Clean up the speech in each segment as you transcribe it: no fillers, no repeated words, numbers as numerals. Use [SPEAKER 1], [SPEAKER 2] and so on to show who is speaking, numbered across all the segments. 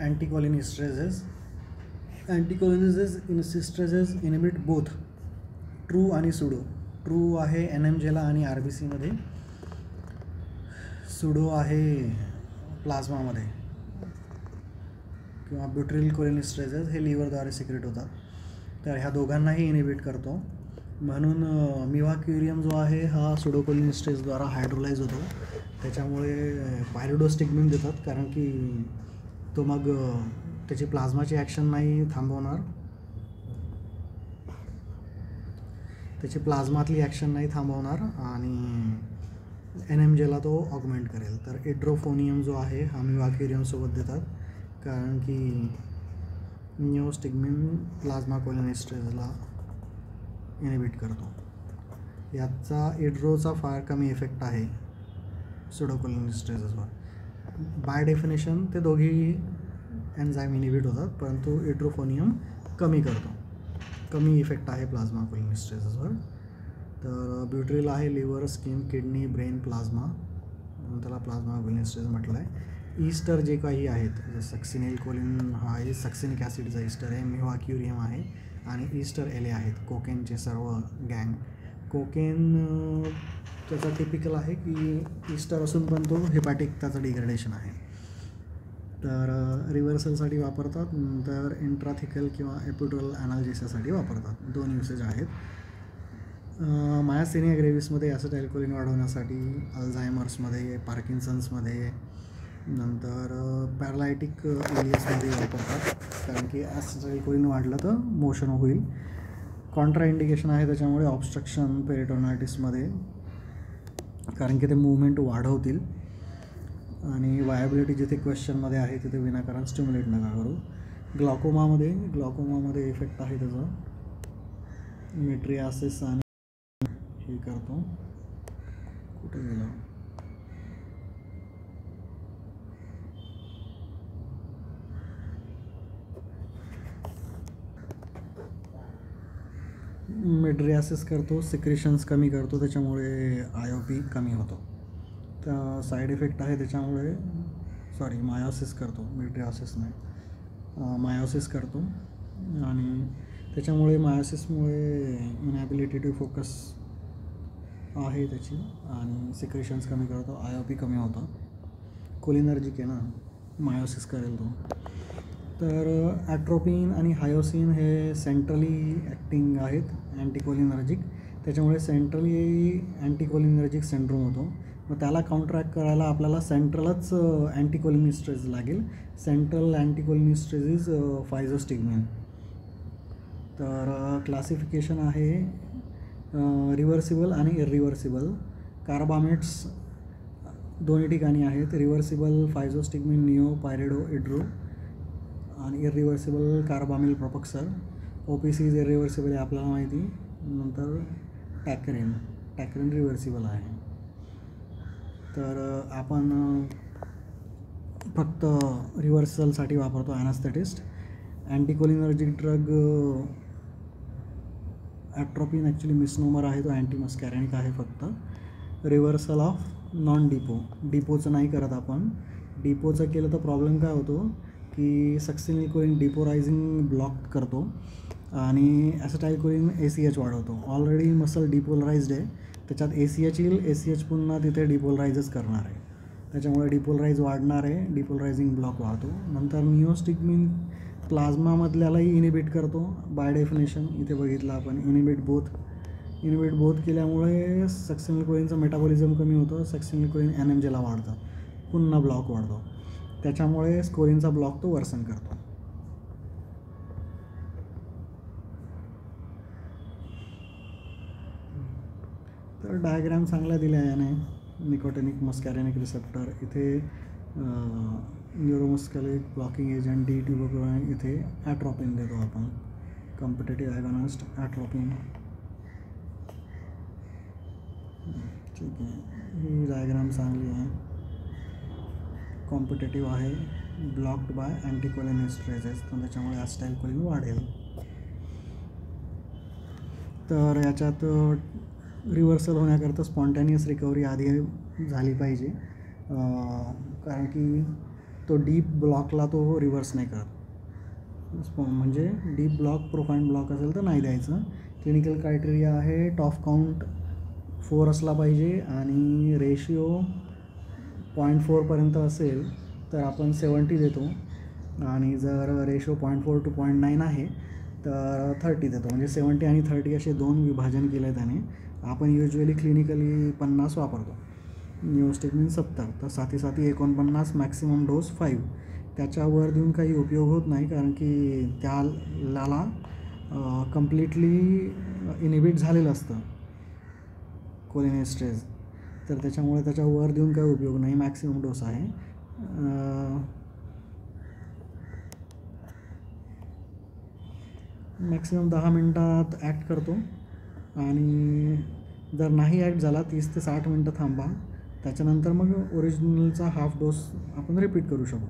[SPEAKER 1] अँटीकोलिनिस्ट्रेजेस. अँटीकोलिनेसेस इनिस्ट्रेजेस inhibit both true आणि sudo. True आहे NMJला आणि RBCमध्ये, सुडो आहे प्लाझ्मामध्ये. किंवा ब्युट्रिल कोलिनिस्ट्रेजेस हे लिव्हरद्वारे सिक्रेट होतात, तर ह्या दोघांनाही इनिबिट करतो. म्हणून मिव्हाक्युरियम जो आहे हा सुडोकोलिनिस्ट्रेजद्वारा हायड्रोलाइज होतो. त्याच्यामुळे पायरिडोस्टिग्मिन देतात, कारण की तो मग त्याची प्लाझ्माची ॲक्शन नाही थांबवणार, त्याची प्लाझ्मातली ॲक्शन नाही थांबवणार आणि NMJला तो ऑगमेंट करेल. तर इड्रोफोनियम जो आहे हा मिव्हाक्युरियमसोबत देतात, कारण की निओस्टिग्मिन प्लाझ्मा कोलिनिस्ट्रेजला इनिबिट करतो. याचा इड्रोचा फार कमी इफेक्ट आहे सुडोकोलिनिस्ट्रेजेसवर. बाय डेफिनेशन ते दोघी एन्झाईम इनिबिट होतात, परंतु इड्रोफोनियम कमी करतो, कमी इफेक्ट आहे प्लाझ्मा कोलिनिस्ट्रेजेसवर. तर ब्युट्रिल आहे liver, skin, kidney, brain, plasma, म्हणून त्याला प्लाझ्मा कोलिनिस्ट्रेज म्हटलं आहे. ईस्टर जे काही आहेत, सक्सिनिल कोलिन हा आहे सक्सिनिक ॲसिडचा ईस्टर आहे, मिव्हाक्युरियम आहे आणि ईस्टर एले आहेत कोकेनचे सर्व गँग. कोकेन त्याचा टिपिकल आहे की ईस्टर असून पण तो हेपॅटिक त्याचं डिग्रेडेशन आहे. तर रिव्हर्सलसाठी वापरतात, नंतर इंट्राथिकल किंवा एपिड्युरल ॲनाल्जेसिससाठी वापरतात. 2 युसेज आहेत. मायासिनिया ग्रेव्हिसमध्ये ॲसिटाइलकोलिन वाढवण्यासाठी, अल्झायमर्समध्ये, पार्किन्सन्समध्ये, नंतर पॅरालायटिक एरियसमध्ये वापरतात, कारण की ॲसिटाइलकोलिन वाढलं तर मोशन होईल. कॉन्ट्राइंडिकेशन आहे त्याच्यामुळे ऑब्स्ट्रक्शन पेरिटोनायटिसमध्ये, कारण की ते मूवमेंट वाढवतील. आणि वायबिलिटी जिथे क्वेश्चनमध्ये आहे तिथे विनाकारण स्टिम्युलेट नका करू. ग्लॉकोमामध्ये इफेक्ट आहे त्याचा, मेट्रियासिस आणि हे करतो. कुठे गेला मेट्रियासिस करतो, सिक्रेशन्स कमी करतो, त्याच्यामुळे IOP कमी होतो. तर साईड इफेक्ट आहे त्याच्यामुळे, मायोसिस करतो, मेट्रियासिस नाही, मायोसिस करतो. आणि त्याच्यामुळे मायोसिसमुळे इनॅबिलिटी टू फोकस आहे त्याची, आणि सिक्रेशन्स कमी करतो, IOP कमी होतं. कोलिनर्जिक आहे ना, मायोसिस करेल तो. तर ॲट्रोपिन आणि हायोसिन हे सेंट्रली ॲक्टिंग आहेत अँटीकोलिनर्जिक, त्याच्यामुळे सेंट्रली अँटीकोलिनर्जिक सिंड्रोम होतो. मग त्याला काउंटरॅक्ट करायला आपल्याला सेंट्रलच अँटीकोलिनिस्ट्रेज लागेल. Central anticholinesterase is physostigmine. तर क्लासिफिकेशन आहे रिव्हर्सिबल आणि इरिव्हर्सिबल. कार्बामेट्स दोन्ही ठिकाणी आहेत. रिव्हर्सिबल फायझोस्टिग्मिन, निओ, पायरिडो, इड्रो, आणि इरिव्हर्सिबल कार्बामिल प्रोपक्सर. OPC इज इरिव्हर्सिबल आहे आपल्याला माहिती. नंतर टॅक्रिन रिव्हर्सिबल आहे. तर आपण फक्त रिव्हर्सलसाठी वापरतो ॲनास्थेटिस्ट. अँटीकोलिनर्जिक ड्रग ॲट्रोपिन ॲक्च्युली मिसनोमर आहे, तो अँटीमस्कॅरेनिक आहे फक्त. रिव्हर्सल ऑफ नॉन डिपो, डिपोचं नाही करत आपण. डिपोचं केलं तर प्रॉब्लेम काय होतो की सक्सिनिलकोलिन डिपोरायझिंग ब्लॉक करतो आणि ॲसिटाइलकोलिन ACH वाढवतो. ऑलरेडी मसल डिपोलराइज्ड आहे, त्याच्यात ACH येईल, ACH पुन्हा तिथे डिपोलराइजच करणार आहे, त्याच्यामुळे डिपोलराइज वाढणार आहे, डिपोलरायझिंग ब्लॉक वाढतो. नंतर निओस्टिग्मिन प्लाझ्मामधल्यालाही इनिबिट करतो बाय डेफिनेशन. इथे बघितलं आपण, इनिबिट बोथ केल्यामुळे सक्सिनिलकोलिनचं मेटाबॉलिझम कमी होतं, सक्सिनिलकोलिन NMJला वाढतं, पुन्हा ब्लॉक वाढतो, त्याच्यामुळे स्कोलिनचा ब्लॉक तो वर्सन करतो. तर डायग्राम चांगला दिला आहे याने. निकोटिनिक मस्कॅरेनिक रिसेप्टर, इथे न्यूरोमस्क्युलिक ब्लॉकिंग एजंट D-ट्युबोक्लोराइन, इथे ॲट्रोपिन देतो आपण, कॉम्पिटेटिव्ह ॲगॉनिस्ट ॲट्रोपिन. ठीक आहे, ही डायग्राम चांगली आहे. कॉम्पिटेटिव्ह आहे, ब्लॉक्ड बाय अँटीकोलिनिस्ट्रेजेस, तर त्याच्यामुळे ॲसिटाइलकोलिन वाढेल. तर याच्यात रिव्हर्सल होण्याकरता स्पॉन्टॅनियस रिकव्हरी आधी झाली पाहिजे, कारण की तो डीप ब्लॉकला तो रिव्हर्स नाही करत. म्हणजे डीप ब्लॉक प्रोफाइंड ब्लॉक असेल तर नाही द्यायचं. क्लिनिकल क्रायटेरिया आहे टॉफ काउंट 4 असला पाहिजे आणि रेशिओ 0.4पर्यंत असेल तर आपण 70 देतो आणि जर रेशो 0.4 to 0.9 आहे तर 30 देतो. म्हणजे 70 आणि 30 असे 2 विभाजन केलं आहे त्याने. आपण युजली क्लिनिकली 50 वापरतो, निओस्टिग्मिन 70, तर 7-7 मॅक्सिमम डोस 5. त्याच्यावर देऊन काही उपयोग होत नाही कारण की त्याला कम्प्लिटली इनिबिट झालेलं असतं कोलिनेस्ट्रेज, तर त्याच्यामुळे त्याच्यावर देऊन काही उपयोग नाही. मॅक्सिमम डोस आहे. मॅक्सिमम 10 मिनटात ॲक्ट करतो आणि जर नाही ॲक्ट झाला 30 ते 60 मिनटं थांबा. त्याच्यानंतर मग ओरिजिनलचा हाफ डोस आपण रिपीट करू शकू.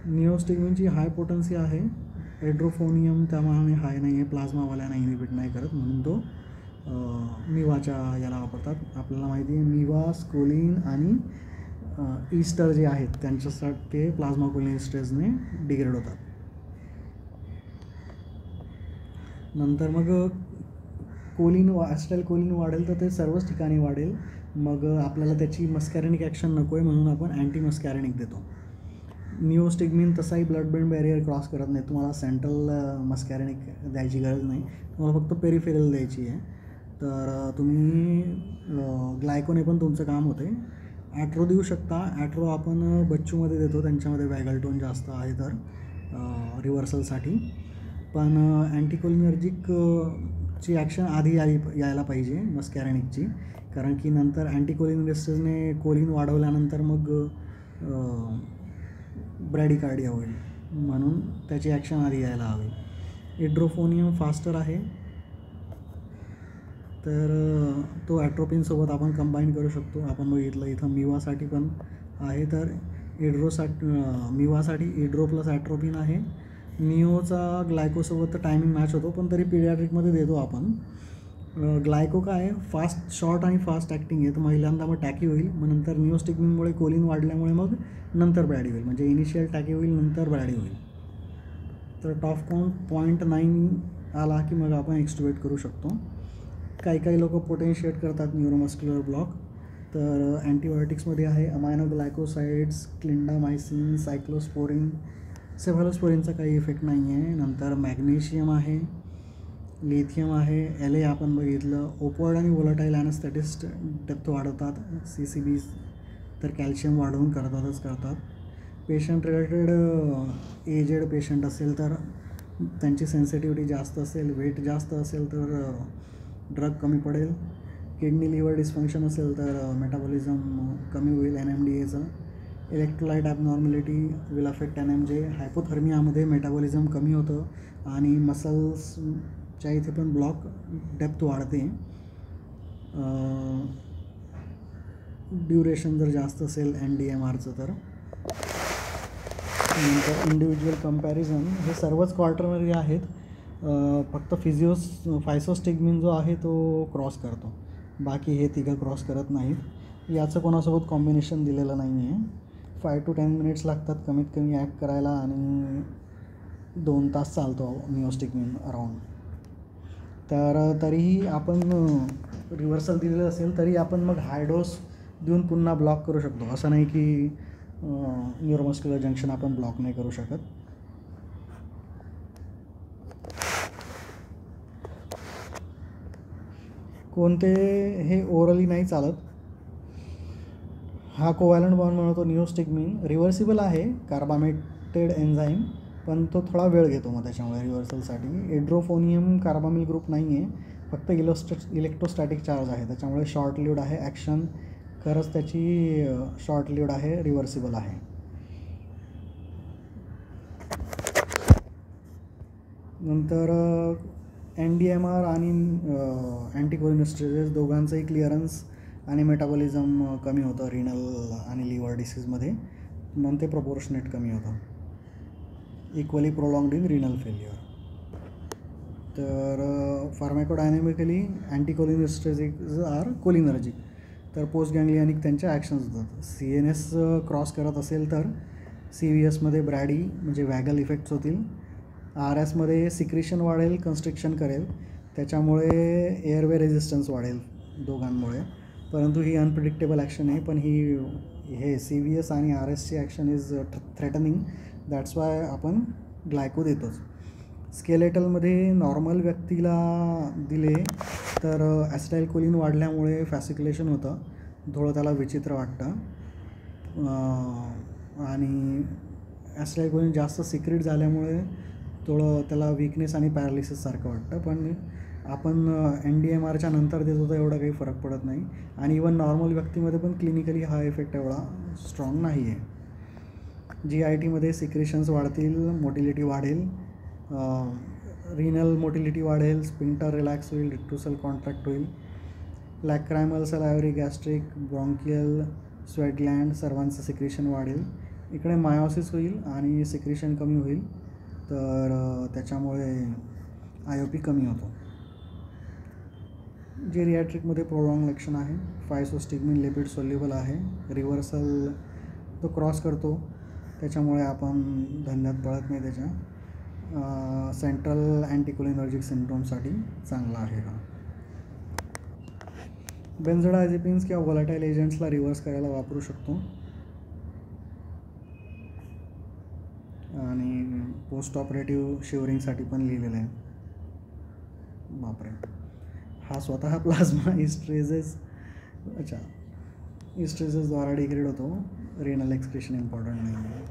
[SPEAKER 1] निओस्टिग्मिनची हाय पोटन्सी आहे. एड्रोफोनियम त्यामानाने हाय नाही आहे, प्लाझ्मावाल्याना इनिबिट नाही करत, म्हणून तो मिवाच्या याला वापरतात. आपल्याला माहिती आहे मिवा, स्कोलिन आणि ईस्टर जे आहेत त्यांच्यासाठी ते प्लाझ्मा कोलिनेस्ट्रेजने डिग्रेड होतात. नंतर मग ॲसिटाइल कोलिन वाढेल तर ते सर्वच ठिकाणी वाढेल. मग आपल्याला त्याची मस्कॅरेनिक ॲक्शन नको आहे म्हणून आपण अँटी मस्कॅरेनिक देतो. निओस्टिग्मिन तसाही ब्लड ब्रेन बॅरियर क्रॉस करत नाही. तुम्हाला सेंट्रल मस्कॅरेनिक द्यायची गरज नाही, तुम्हाला फक्त पेरिफेरल द्यायची आहे. तर तुम्ही ग्लायकोने पण तुमचं काम होते. ॲट्रो देऊ शकता. ॲट्रो आपण बच्चूमध्ये देतो, त्यांच्यामध्ये वॅगल्टोन जास्त आहे तर रिव्हर्सलसाठी. पण अँटीकोलिनर्जिकची ॲक्शन आधी यायला पाहिजे मस्कॅरेनिकची, कारण की नंतर अँटीकोलिनरेस्टने कोलिन वाढवल्यानंतर मग ब्रॅडिकार्डिया होईल, म्हणून त्याची ॲक्शन आधी यायला हवी. इड्रोफोनियम फास्टर आहे तर तो ॲट्रोपिनसोबत आपण कंबाईन करू शकतो. आपण बघितलं इथं मिवासाठी पण आहे, तर मिवासाठी इड्रो प्लस ॲट्रोपिन आहे. निओचा ग्लायकोसोबत तर टायमिंग मॅच होतो, पण तरी पिडियाट्रिकमध्ये देतो आपण. ग्लायको काय फास्ट शॉर्ट आणि फास्ट ॲक्टिंग आहे, तर पहिल्यांदा मग टॅकी होईल, मग नंतर निओस्टिग्मिनमुळे कोलिन वाढल्यामुळे मग नंतर ब्रॅडी होईल. म्हणजे इनिशियल टॅकी होईल, नंतर ब्रॅडी होईल. तर टॉफ काउंट 0.9 आला की मग आपण एक्स्ट्युबेट करू शकतो. काही लोक पोटेन्शिएट करतात न्यूरोमस्क्युलर ब्लॉक. तर अँटीबायोटिक्समध्ये आहे अमायनोग्लायकोसाइड्स, क्लिंडामायसिन, सायक्लोस्पोरिन. सेफॅलोस्पोरिनचा काही इफेक्ट नाही आहे. नंतर मॅग्नेशियम आहे, लिथियम आहे, LA आपण बघितलं. ओपॉइड आणि वोलाटाईल ॲनेस्थेटिस्ट डेप्थ वाढवतात. CCB तर कॅल्शियम वाढवून करतात. पेशंट रिलेटेड एजेड पेशंट असेल तर त्यांची सेन्सिटिव्हिटी जास्त असेल, वेट जास्त असेल तर ड्रग कमी पडेल. किडनी लिव्हर डिस्फंक्शन असेल तर मेटाबॉलिझम कमी होईल NMDAचं. Electrolyte abnormality will affect NMJ. हायपोथर्मियामध्ये मेटाबॉलिझम कमी होतं आणि मसल्सच्या इथे पण ब्लॉक डेप्थ वाढते. ड्युरेशन जर जास्त असेल NDMRचं तर. नंतर इंडिव्हिज्युअल कंपॅरिझन हे सर्वच क्वार्टरनरी आहेत. फक्त फायसोस्टिग्मिन जो आहे तो क्रॉस करतो, बाकी हे तिघं क्रॉस करत नाहीत. याचं कोणासोबत कॉम्बिनेशन दिलेलं नाही आहे. 5 to 10 मिनिट्स लागतात कमीत कमी ॲक्ट करायला आणि 2 तास चालतो निओस्टिग्मिन अराऊंड. तर तरीही आपण रिव्हर्सल दिलेलं असेल तरी आपण मग हाय डोस देऊन पुन्हा ब्लॉक करू शकतो. असं नाही की न्यूरोमस्क्युलर जंक्शन आपण ब्लॉक नाही करू शकत. कोणते हे ओरली नाही चालत. हा कोव्हॅलंट बॉन्ड बनवतो निओस्टिग्मिन. रिव्हर्सिबल आहे कार्बामेटेड एन्झाईम, पण तो थोडा वेळ घेतो मग त्याच्यामुळे रिव्हर्सलसाठी. एड्रोफोनियम कार्बामिल ग्रुप नाही आहे, फक्त इलेक्ट्रोस्टॅटिक चार्ज आहे, त्याच्यामुळे शॉर्ट लिव्ड आहे ॲक्शन. खरंच त्याची शॉर्ट लिव्ड आहे, रिव्हर्सिबल आहे. नंतर NDMR आणि अँटीकोलिनेस्टेरेज दोघांचंही क्लिअरन्स आणि मेटाबॉलिझम कमी होतं रिनल आणि लिव्हर डिसीजमध्ये, म्हणून ते प्रपोर्शनेट कमी होतं. Equally प्रोलॉंग्ड in renal failure. तर फार्मॅकोडायनॅमिकली अँटीकोलिनेस्टेरेज आर कोलिनर्जिक, तर पोस्ट गँग्लियनिक त्यांच्या ॲक्शन्स होतात. CNS क्रॉस करत असेल तर CVSमध्ये ब्रॅडी म्हणजे वॅगल इफेक्ट्स होतील. RSमध्ये सिक्रेशन वाढेल, कन्स्ट्रिक्शन करेल, त्याच्यामुळे एअरवे रेझिस्टन्स वाढेल दोघांमुळे. परंतु ही अनप्रिडिक्टेबल ॲक्शन आहे, पण हे CVS आणि RSची action is threatening. That's why आपण ग्लायको देतोच. स्केलेटलमध्ये नॉर्मल व्यक्तीला दिले तर ॲसिटाईलकोलिन वाढल्यामुळे फॅसिक्युलेशन होतं, थोडं त्याला विचित्र वाटतं. आणि ॲसिटाईलकोलिन जास्त सिक्रेट झाल्यामुळे थोडं त्याला वीकनेस आणि पॅरालिसिससारखं वाटतं. पण आपण NDMRच्या नंतर देतो तर एवढा काही फरक पडत नाही. आणि इवन नॉर्मल व्यक्तीमध्ये पण क्लिनिकली हा इफेक्ट एवढा स्ट्रॉंग नाही आहे. GITमध्ये सिक्रेशन्स वाढतील, मोटिलिटी वाढेल, रिनल मोटिलिटी वाढेल, स्पिंटर रिलॅक्स होईल, रिट्रुसल कॉन्ट्रॅक्ट होईल, लॅक्रायमल, सलायव्हरी, गॅस्ट्रिक, ब्रॉन्कियल, स्वेट ग्लँड सर्वांचं सिक्रेशन वाढेल. इकडे मायोसिस होईल आणि सिक्रेशन कमी होईल, तर त्याच्यामुळे IOP कमी होतो. जेरियाट्रिकमध्ये प्रोलॉंग लक्षण आहे. फायसोस्टिग्मिन लिपिड सोल्युबल आहे. रिव्हर्सल तो क्रॉस करतो, त्याच्यामुळे आपण धंद्यात पळत नाही त्याच्या. सेंट्रल अँटीकोलिनर्जिक सिंड्रोमसाठी चांगला आहे हा. बेन्झोडायझेपिन्स किंवा व्होलॅटाईल एजंट्सला रिव्हर्स करायला वापरू शकतो. आणि पोस्ट ऑपरेटिव्ह शिवरिंगसाठी पण लिहिलेलं आहे. बापरे, हा स्वतः प्लाझ्मा इस्ट्रेझेसद्वारा डिग्रेड होतो. रेनल एक्सक्रेशन इम्पॉर्टंट नाही आहे.